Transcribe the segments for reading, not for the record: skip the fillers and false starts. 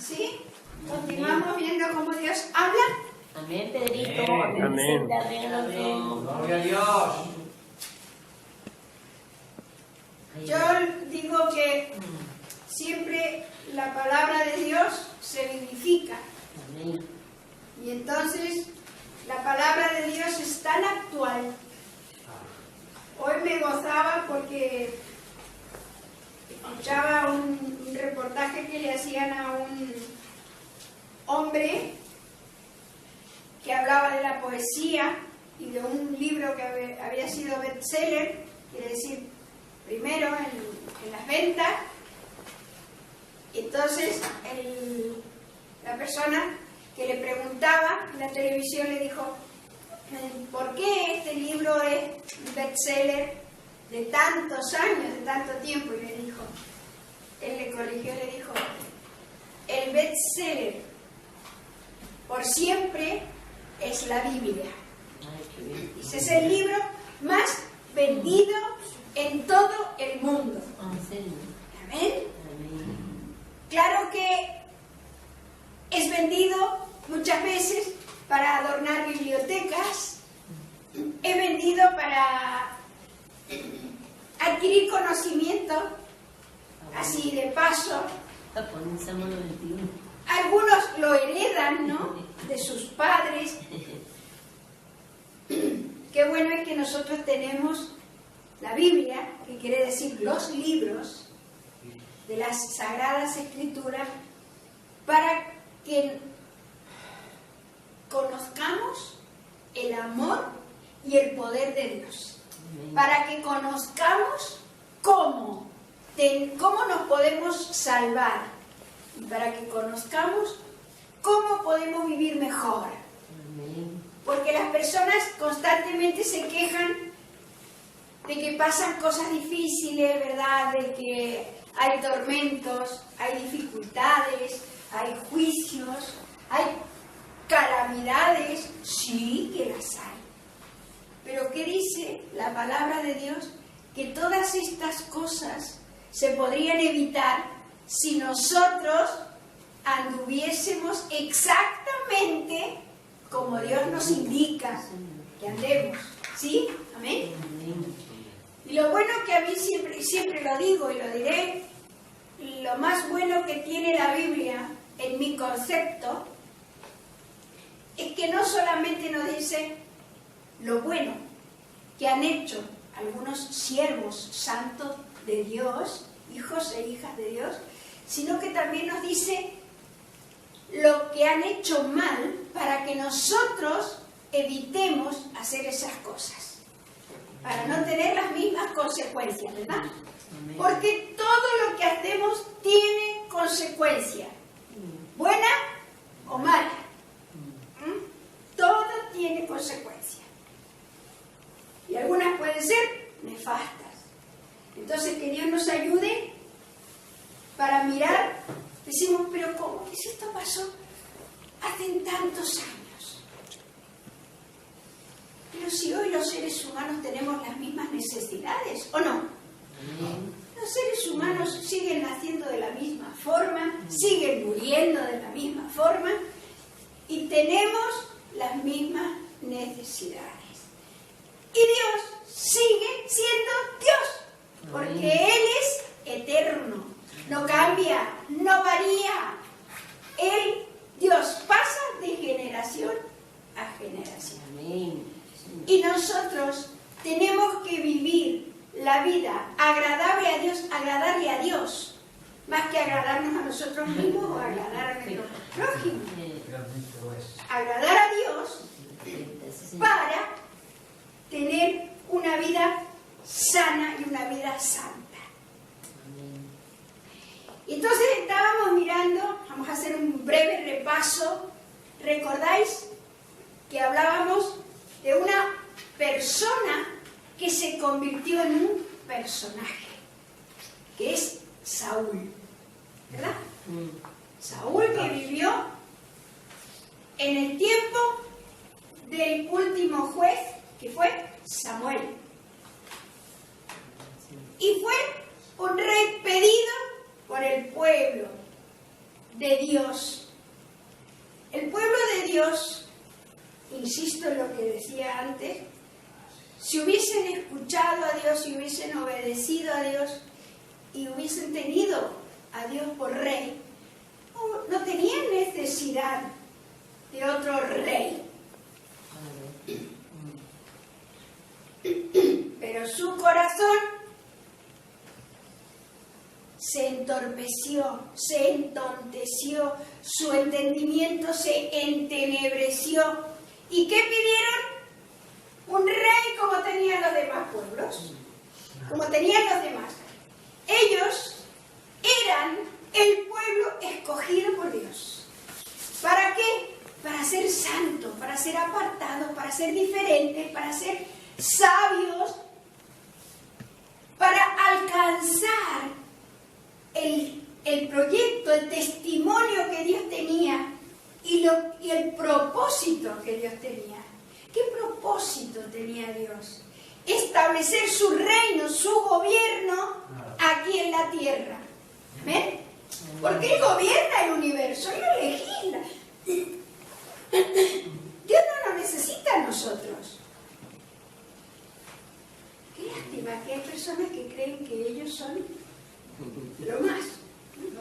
¿Sí? Continuamos viendo cómo Dios habla. Amén, Pedrito. Amén. Gloria a Dios. Yo digo que siempre la palabra de Dios se vivifica. Amén. Y entonces la palabra de Dios es tan actual. Hoy me gozaba porque escuchaba un reportaje que le hacían a un hombre que hablaba de la poesía y de un libro que había sido bestseller, quiere decir, primero en las ventas. Entonces la persona que le preguntaba en la televisión le dijo: ¿por qué este libro es bestseller de tantos años, de tanto tiempo? Y le dijo, él le corrigió, le dijo: el bestseller por siempre es la Biblia. Dice, es el libro más vendido en todo el mundo. Amén. Claro que es vendido muchas veces para adornar bibliotecas, es vendido para adquirir conocimiento, así de paso. Algunos lo heredan, ¿no?, de sus padres. Qué bueno es que nosotros tenemos la Biblia, que quiere decir los libros de las Sagradas Escrituras, para que conozcamos el amor y el poder de Dios, para que conozcamos cómo nos podemos salvar y para que conozcamos cómo podemos vivir mejor. Porque las personas constantemente se quejan de que pasan cosas difíciles, ¿verdad? De que hay tormentos, hay dificultades, hay juicios, hay calamidades. Sí que las hay. Pero ¿qué dice la palabra de Dios? Que todas estas cosas se podrían evitar si nosotros anduviésemos exactamente como Dios nos indica que andemos. ¿Sí? Amén. Y lo bueno que a mí siempre lo digo y lo diré, lo más bueno que tiene la Biblia en mi concepto es que no solamente nos dice lo bueno que han hecho algunos siervos santos de Dios, hijos e hijas de Dios, sino que también nos dice lo que han hecho mal para que nosotros evitemos hacer esas cosas, para no tener las mismas consecuencias, ¿verdad? Porque todo lo que hacemos tiene consecuencia, buena o mala. Todo tiene consecuencia. Y algunas pueden ser nefastas. Entonces, que Dios nos ayude para mirar. Decimos, pero ¿cómo que si esto pasó hace tantos años? Pero si hoy los seres humanos tenemos las mismas necesidades, ¿o no? Los seres humanos siguen naciendo de la misma forma, siguen muriendo de la misma forma y tenemos las mismas necesidades. Y Dios sigue siendo Dios, porque Él es eterno, no cambia, no varía. Él, Dios, pasa de generación a generación. Y nosotros tenemos que vivir la vida agradable a Dios, agradarle a Dios, más que agradarnos a nosotros mismos o agradar a nuestro prójimo. Agradar a Dios para tener una vida sana y una vida santa. Entonces estábamos mirando, vamos a hacer un breve repaso. ¿Recordáis que hablábamos de una persona que se convirtió en un personaje, que es Saúl, ¿verdad? Saúl, que vivió en el tiempo del último juez, que fue Samuel. Y fue un rey pedido por el pueblo. de Dios. El pueblo de Dios, insisto en lo que decía antes, si hubiesen escuchado a Dios, si hubiesen obedecido a Dios y hubiesen tenido a Dios por rey, no tenían necesidad de otro rey. Pero su corazón se entorpeció, se entonteció, su entendimiento se entenebreció. ¿Y qué pidieron? Un rey como tenían los demás pueblos, como tenían los demás. Ellos eran el pueblo escogido por Dios. ¿Para qué? Para ser santos, para ser apartados, para ser diferentes, para ser sabios, para alcanzar el proyecto, el testimonio que Dios tenía y el propósito que Dios tenía. ¿Qué propósito tenía Dios? Establecer su reino, su gobierno aquí en la tierra. ¿Ven? Porque Él gobierna el universo, Él legisla. Dios no nos necesita a nosotros. Qué lástima que hay personas que creen que ellos son lo más. Dios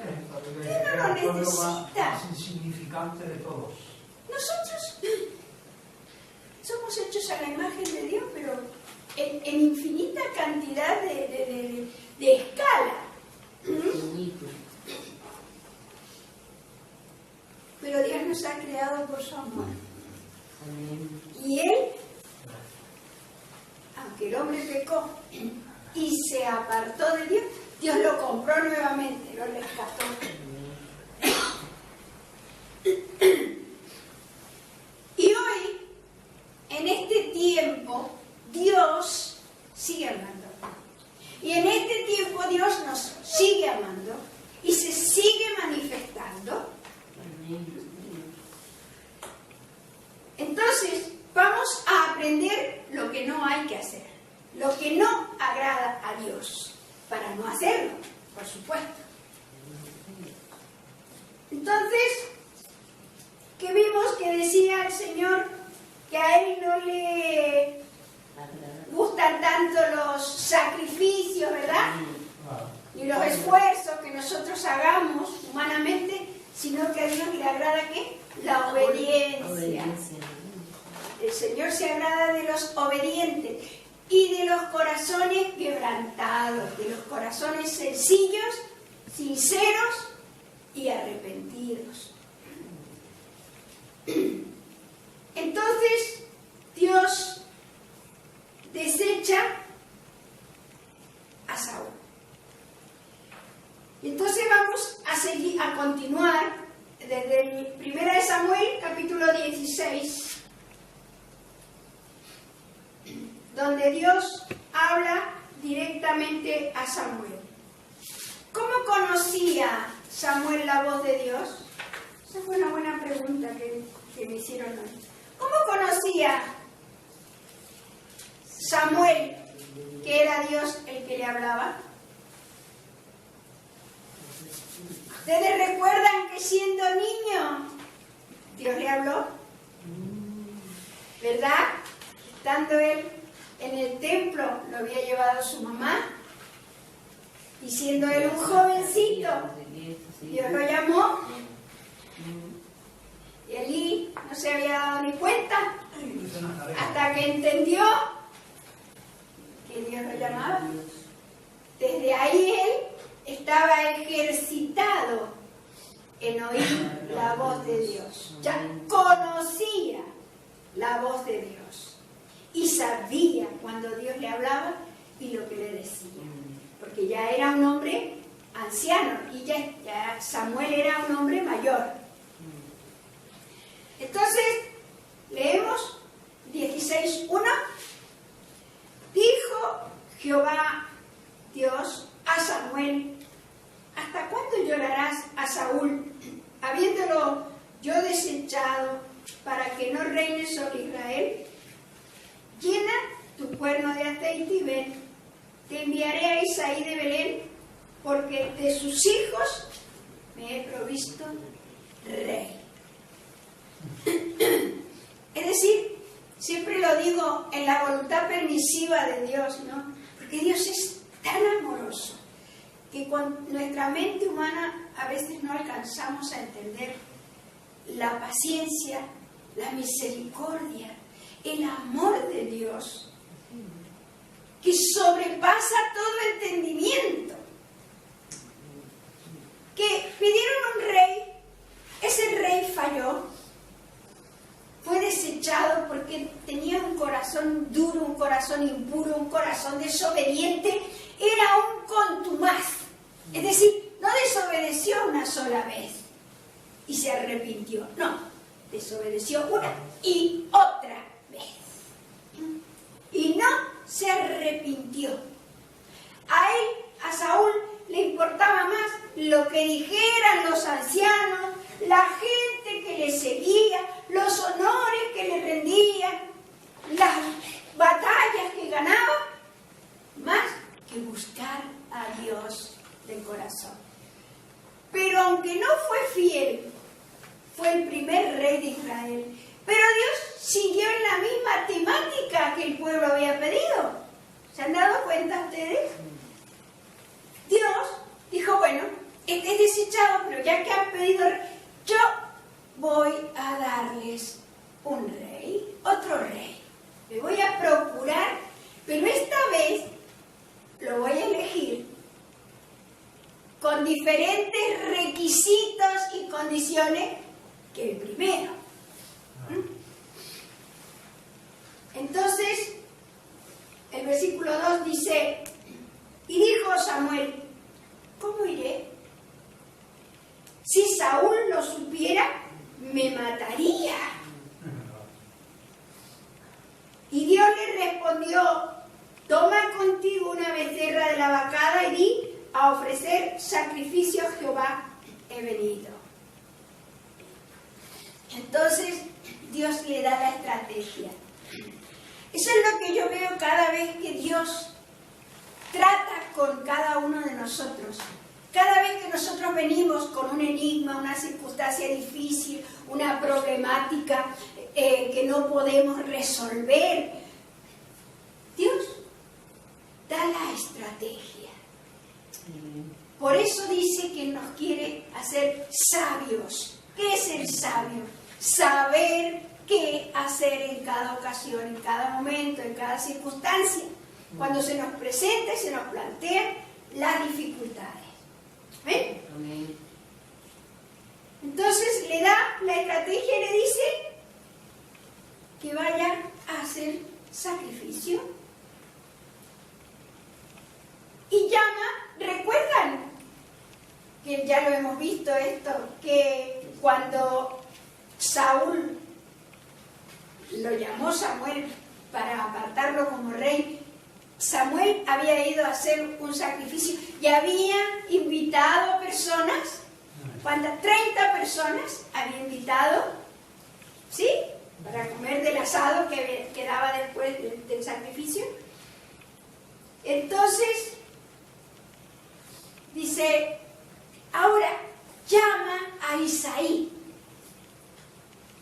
no nos necesita. Más insignificante de todos. Nosotros somos hechos a la imagen de Dios, pero en infinita cantidad de escala. Pero Dios nos ha creado por su amor. Y Él, aunque el hombre pecó y se apartó de Dios, Dios lo compró nuevamente, lo rescató. Y hoy, en este tiempo, Dios sigue amando. Y en este tiempo Dios nos sigue amando y se sigue manifestando. Entonces, vamos a aprender lo que no hay que hacer, lo que no agrada a Dios, para no hacerlo, por supuesto. Entonces, ¿qué vimos que decía el Señor? Que a Él no le gustan tanto los sacrificios, ¿verdad? Ni los esfuerzos que nosotros hagamos humanamente, sino que a Dios le agrada ¿qué? La obediencia. El Señor se agrada de los obedientes y de los corazones quebrantados, de los corazones sencillos, sinceros y arrepentidos. Entonces, Dios desecha a Saúl. Y entonces vamos a continuar desde el 1 de Samuel, capítulo 16, donde Dios habla directamente a Samuel. ¿Cómo conocía Samuel la voz de Dios? Esa fue una buena pregunta que me hicieron hoy. ¿Cómo conocía Samuel que era Dios el que le hablaba? ¿Ustedes recuerdan que siendo niño Dios le habló? ¿Verdad? Estando él en el templo, lo había llevado su mamá, y siendo él un jovencito, Dios lo llamó, y Elí no se había dado ni cuenta, hasta que entendió que Dios lo llamaba. Desde ahí él estaba ejercitado en oír la voz de Dios. Ya conocía la voz de Dios y sabía cuando Dios le hablaba y lo que le decía, porque ya era un hombre anciano y ya Samuel era un hombre mayor. Entonces leemos 16:1. Dijo Jehová Dios a Samuel: ¿hasta cuándo llorarás a Saúl, habiéndolo yo desechado, para que no reine sobre Israel? Llena tu cuerno de aceite y ven, te enviaré a Isaí de Belén, porque de sus hijos me he provisto rey. Es decir, siempre lo digo en la voluntad permisiva de Dios, ¿no? Porque Dios es tan amoroso que con nuestra mente humana a veces no alcanzamos a entender la paciencia, la misericordia, el amor de Dios, que sobrepasa todo entendimiento. Que pidieron un rey, ese rey falló, fue desechado porque tenía un corazón duro, un corazón impuro, un corazón desobediente, era un contumaz. Es decir, no desobedeció una sola vez y se arrepintió, no, desobedeció una y otra vez. Y no se arrepintió. A él, a Saúl, le importaba más lo que dijeran los ancianos, la gente que le seguía, los honores que le rendían, las batallas que ganaba, más que buscar a Dios del corazón. Pero aunque no fue fiel, fue el primer rey de Israel. Pero Dios siguió en la misma temática que el pueblo había pedido. ¿Se han dado cuenta ustedes? Dios dijo, bueno, este es desechado, pero ya que han pedido, yo voy a darles un rey, otro rey. Me voy a procurar, pero esta vez lo voy a elegir con diferentes requisitos y condiciones que el primero. Entonces, el versículo 2 dice, y dijo Samuel, ¿cómo iré? Si Saúl lo supiera, me mataría. Y Dios le respondió, toma contigo una becerra de la vacada y di a ofrecer sacrificio a Jehová he venido. Entonces Dios le da la estrategia. Eso es lo que yo veo cada vez que Dios trata con cada uno de nosotros. Cada vez que nosotros venimos con un enigma, una circunstancia difícil, una problemática que no podemos resolver, Dios da la estrategia. Por eso dice que nos quiere hacer sabios. ¿Qué es el sabio? Saber qué hacer en cada ocasión, en cada momento, en cada circunstancia, cuando se nos presenta y se nos plantean las dificultades. ¿Ven? Amén. Entonces le da la estrategia y le dice que vaya a hacer sacrificio. Y llama, ¿recuerdan? Que ya lo hemos visto esto, que cuando Saúl lo llamó Samuel para apartarlo como rey, Samuel había ido a hacer un sacrificio y había invitado personas. ¿Cuántas? 30 personas había invitado, ¿sí? Para comer del asado que quedaba después del sacrificio. Entonces, dice, ahora llama a Isaí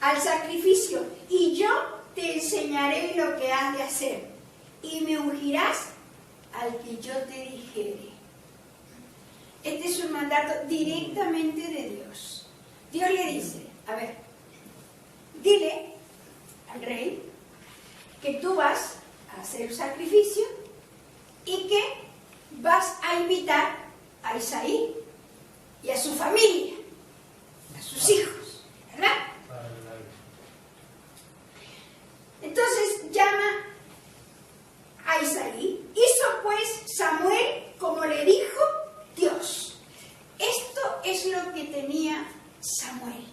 al sacrificio y yo te enseñaré lo que has de hacer y me ungirás al que yo te dijere. Este es un mandato directamente de Dios. Dios le dice, a ver, dile al rey que tú vas a hacer sacrificio y que vas a invitar a Isaí y a su familia, a sus hijos, ¿verdad? Entonces llama a Isaí. Hizo pues Samuel como le dijo Dios. Esto es lo que tenía Samuel.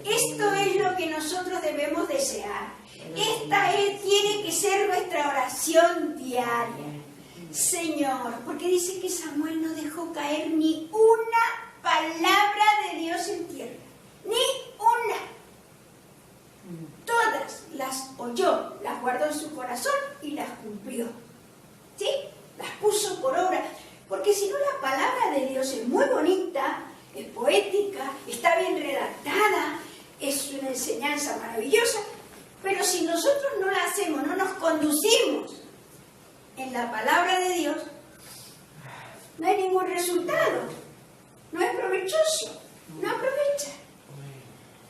Esto es lo que nosotros debemos desear. Esta tiene que ser nuestra oración diaria. Señor, porque dice que Samuel no dejó caer ni una palabra de Dios en tierra. Ni una. Todas las oyó, las guardó en su corazón y las cumplió. ¿Sí? Las puso por obra. Porque si no, la palabra de Dios es muy bonita, es maravillosa, pero si nosotros no la hacemos, no nos conducimos en la palabra de Dios, no hay ningún resultado, no es provechoso, no aprovecha.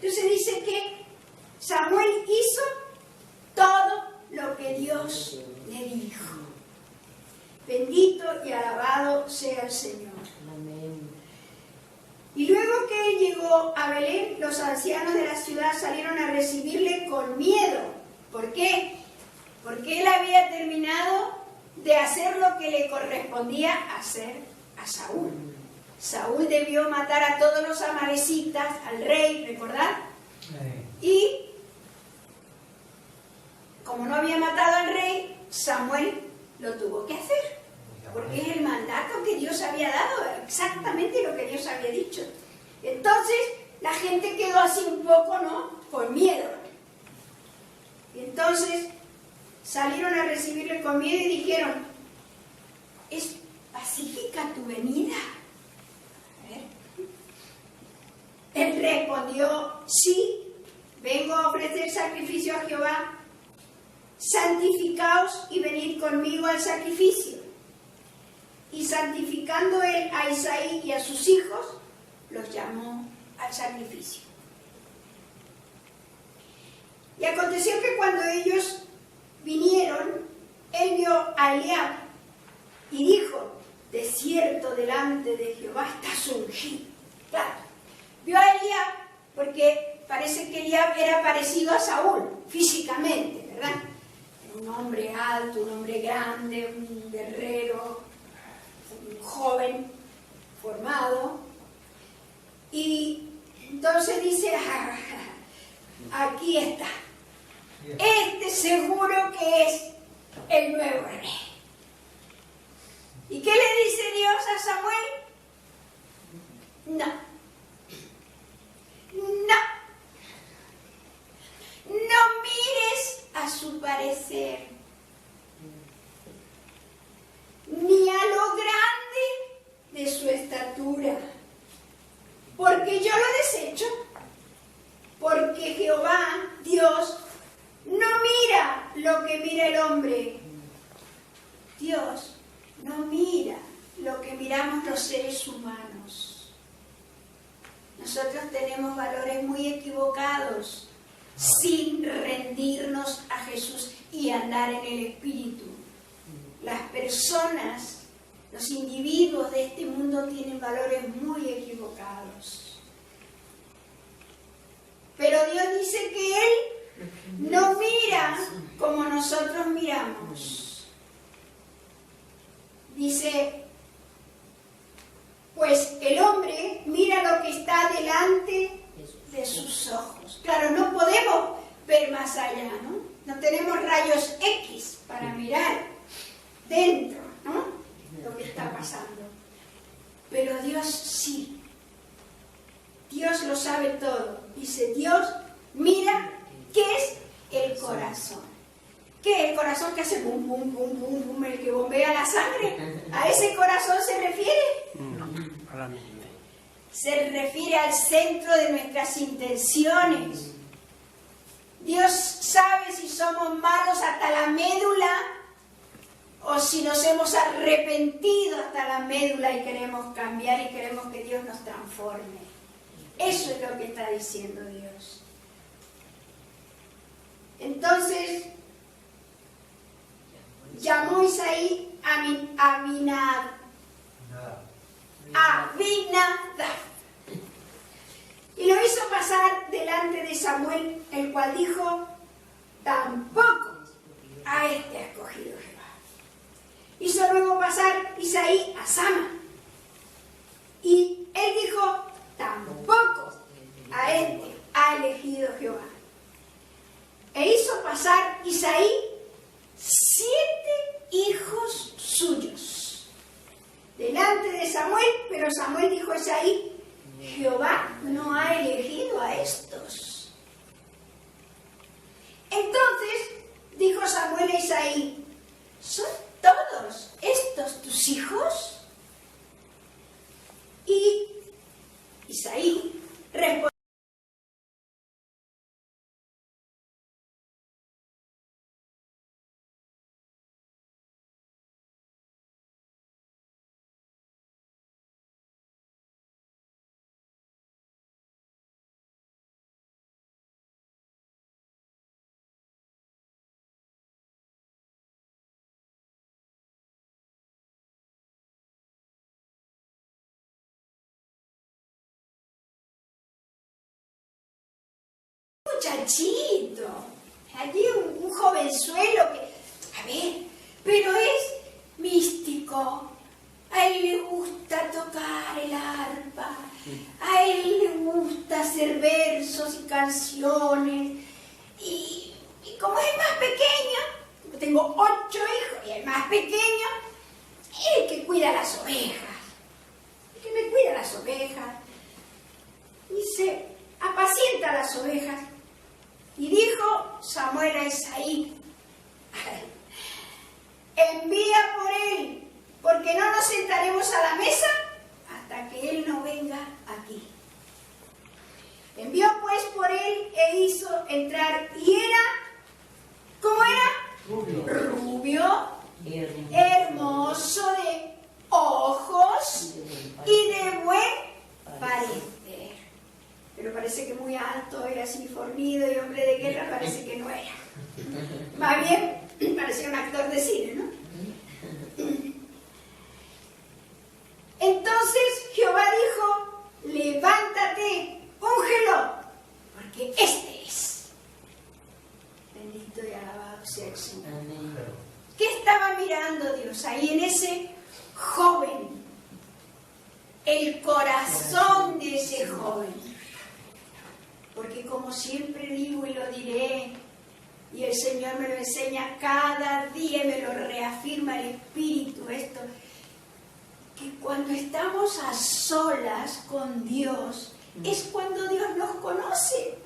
Entonces dice que Samuel hizo todo lo que Dios le dijo. Bendito y alabado sea el Señor. Amén. Y luego que él llegó a Belén, los ancianos de la ciudad salieron a recibirle con miedo. ¿Por qué? Porque él había terminado de hacer lo que le correspondía hacer a Saúl. Saúl debió matar a todos los amalecitas, al rey, ¿recordad? Y como no había matado al rey, Samuel lo tuvo que hacer, porque es el mandato que Dios había dado, exactamente lo que Dios había dicho. Entonces la gente quedó así un poco, ¿no?, con miedo. Y entonces salieron a recibirle con miedo y dijeron: ¿es pacífica tu venida? A ver. Él respondió: sí, vengo a ofrecer sacrificio a Jehová. Santificaos y venid conmigo al sacrificio. Y santificando él a Isaí y a sus hijos, los llamó al sacrificio. Y aconteció que cuando ellos vinieron, él vio a Eliab y dijo: de cierto delante de Jehová estás ungido. Claro, vio a Eliab porque parece que Eliab era parecido a Saúl físicamente, ¿verdad? Un hombre alto, un hombre grande, un guerrero, un joven formado. Y entonces dice: aquí está. Este seguro que es el nuevo rey. ¿Y qué le dice Dios a Samuel? No. No mires a su parecer, ni a lo grande de su estatura, porque yo lo desecho, porque Jehová, Dios, no mira lo que mira el hombre. Dios no mira lo que miramos los seres humanos. Nosotros tenemos valores muy equivocados sin rendirnos a Jesús y andar en el Espíritu. Las personas, los individuos de este mundo tienen valores muy equivocados. Pero Dios dice que Él no mira como nosotros miramos. Dice: pues el hombre mira lo que está delante de sus ojos. Claro, no podemos ver más allá, ¿no? No tenemos rayos X para mirar dentro, ¿no?, lo que está pasando. Pero Dios sí. Dios lo sabe todo. Dice: Dios mira qué es el corazón. ¿Qué es el corazón que hace bum, bum, bum, bum, bum, el que bombea la sangre? ¿A ese corazón se refiere? A la mente. Se refiere al centro de nuestras intenciones. Dios sabe si somos malos hasta la médula o si nos hemos arrepentido hasta la médula y queremos cambiar y queremos que Dios nos transforme. Eso es lo que está diciendo Dios. Entonces llamó Isaí a Abinadab, y lo hizo pasar delante de Samuel, el cual dijo: tampoco a este ha escogido Jehová. Hizo luego pasar Isaí a Sama, y él dijo: tampoco a este ha elegido Jehová. E hizo pasar Isaí 7 hijos suyos delante de Samuel, pero Samuel dijo a Isaí: Jehová no ha elegido a estos. Entonces dijo Samuel a Isaí: ¿son todos estos tus hijos? Y Isaí respondió: muchachito, allí un jovenzuelo que, a ver, pero es místico. A él le gusta tocar el arpa, a él le gusta hacer versos y canciones, y como es más pequeño, tengo 8 hijos, y el más pequeño es el que cuida las ovejas, el que me cuida las ovejas, y se apacienta las ovejas. Y dijo Samuel a Isaí, envía por él, porque no nos sentaremos a la mesa hasta que él no venga aquí. Envió pues por él e hizo entrar, y era, ¿cómo era? Rubio, hermoso de ojos y de buen parecer. Pero parece que muy alto, era así fornido y hombre de guerra, parece que no era. Más bien, parecía un actor de cine, ¿no? Entonces Jehová dijo, levántate, úngelo, porque este es. Bendito y alabado sea el Señor. ¿Qué estaba mirando Dios ahí en ese joven? El corazón de ese joven. Porque como siempre digo y lo diré, y el Señor me lo enseña cada día, me lo reafirma el Espíritu, esto, que cuando estamos a solas con Dios, es cuando Dios nos conoce.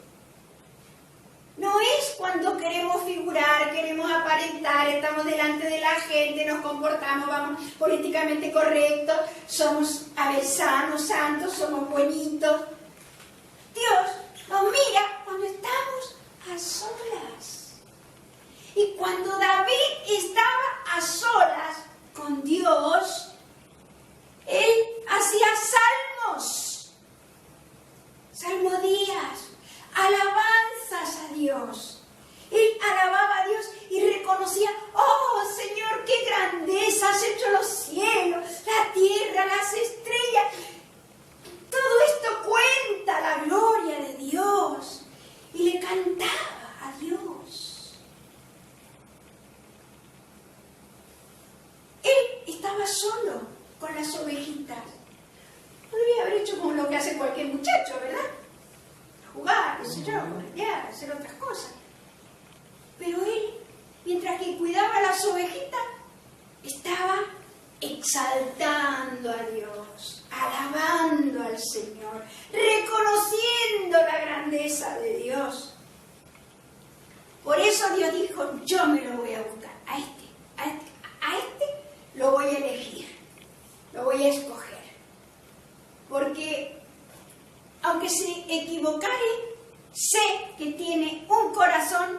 No es cuando queremos figurar, queremos aparentar, estamos delante de la gente, nos comportamos, vamos políticamente correctos, somos sanos, santos, somos buenitos. Dios nos mira cuando estamos a solas. Y cuando David estaba a solas con Dios, él hacía salmos, salmodías, alabanzas a Dios. Él alababa a Dios y reconocía, oh Señor, qué grandeza, has hecho los cielos, la tierra, las estrellas. Todo esto cuenta la gloria de Dios. Y le cantaba a Dios. Él estaba solo con las ovejitas. Podría haber hecho como lo que hace cualquier muchacho, ¿verdad? Jugar, qué sé yo, corretear, hacer otras cosas. Pero él, mientras que cuidaba las ovejitas, estaba exaltando a Dios, alabando al Señor, reconociendo la grandeza de Dios. Por eso Dios dijo, yo me lo voy a buscar, a este lo voy a elegir, lo voy a escoger. Porque aunque se equivocare, sé que tiene un corazón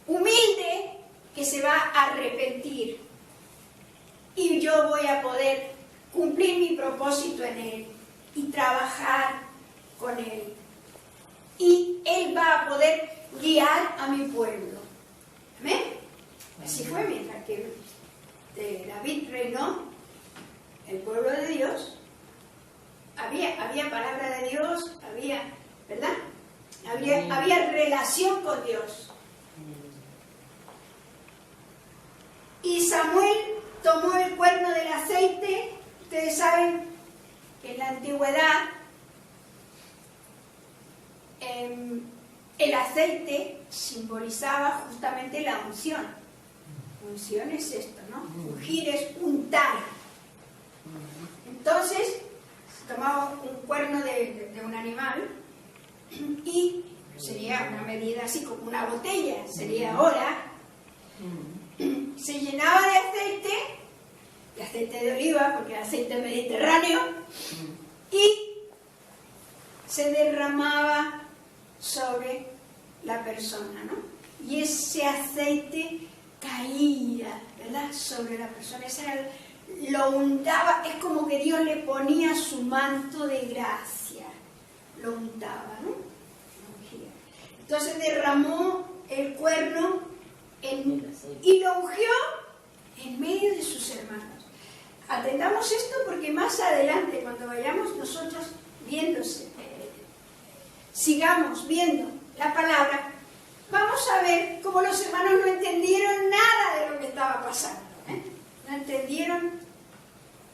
humilde que se va a arrepentir. Y yo voy a poder cumplir mi propósito en Él y trabajar con Él. Y Él va a poder guiar a mi pueblo. ¿Amén? Así fue mientras que David reinó, el pueblo de Dios, había palabra de Dios, ¿verdad? Había relación con Dios. Y Samuel tomó el cuerno del aceite. Ustedes saben que en la antigüedad el aceite simbolizaba justamente la unción. Unción es esto, ¿no? Ungir es untar. Entonces, tomaba un cuerno de un animal y sería una medida así como una botella, sería ahora. Se llenaba de aceite de oliva, porque era aceite mediterráneo, y se derramaba sobre la persona, ¿no? Y ese aceite caía, ¿verdad?, sobre la persona. Lo untaba, es como que Dios le ponía su manto de gracia, lo untaba, ¿no? Entonces derramó el cuerno y lo ungió en medio de sus hermanos. Atendamos esto porque más adelante, cuando vayamos nosotros viéndose, sigamos viendo la palabra, vamos a ver cómo los hermanos no entendieron nada de lo que estaba pasando. No entendieron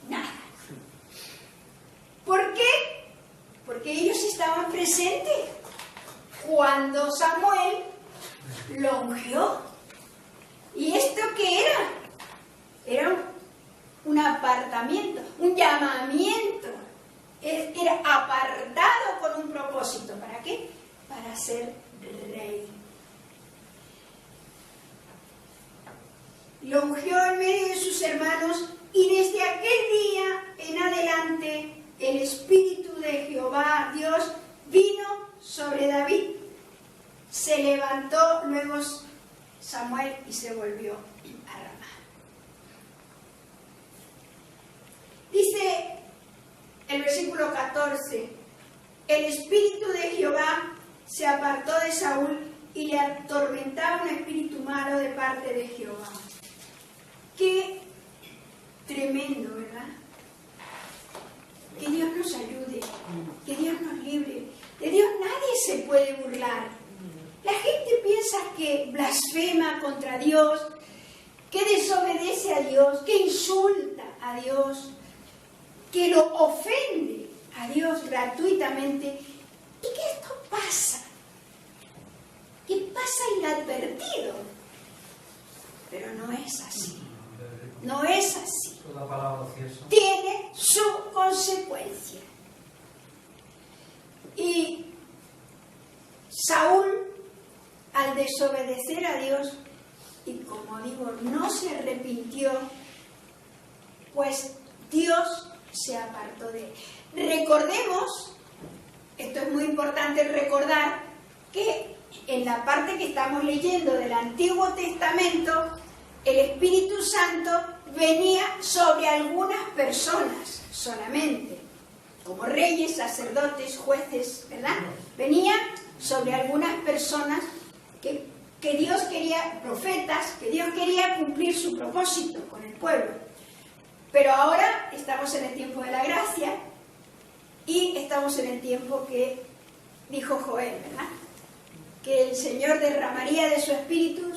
nada. ¿Por qué? Porque ellos estaban presentes cuando Samuel lo ungió. ¿Y esto qué era? Era un apartamiento, un llamamiento. Era apartado con un propósito. ¿Para qué? Para ser rey. Lo ungió en medio de sus hermanos y desde aquel día en adelante el Espíritu de Jehová, Dios, vino sobre David. Se levantó luego Samuel y se volvió a Ramá. Dice el versículo 14, el Espíritu de Jehová se apartó de Saúl y le atormentaba un espíritu malo de parte de Jehová. Qué tremendo, ¿verdad? Que Dios nos ayude, que Dios nos libre. De Dios nadie se puede burlar. La gente piensa que blasfema contra Dios, que desobedece a Dios, que insulta a Dios, que lo ofende a Dios gratuitamente. Y que esto pasa, que pasa inadvertido. Pero no es así. No es así. Tiene su consecuencia. Y Saúl, al desobedecer a Dios, y como digo, no se arrepintió, pues Dios se apartó de él. Recordemos, esto es muy importante recordar, que en la parte que estamos leyendo del Antiguo Testamento, el Espíritu Santo venía sobre algunas personas solamente, como reyes, sacerdotes, jueces, ¿verdad? Venía sobre algunas personas que Dios quería, profetas, que Dios quería cumplir su propósito con el pueblo. Pero ahora estamos en el tiempo de la gracia y estamos en el tiempo que dijo Joel, ¿verdad? Que el Señor derramaría de su Espíritu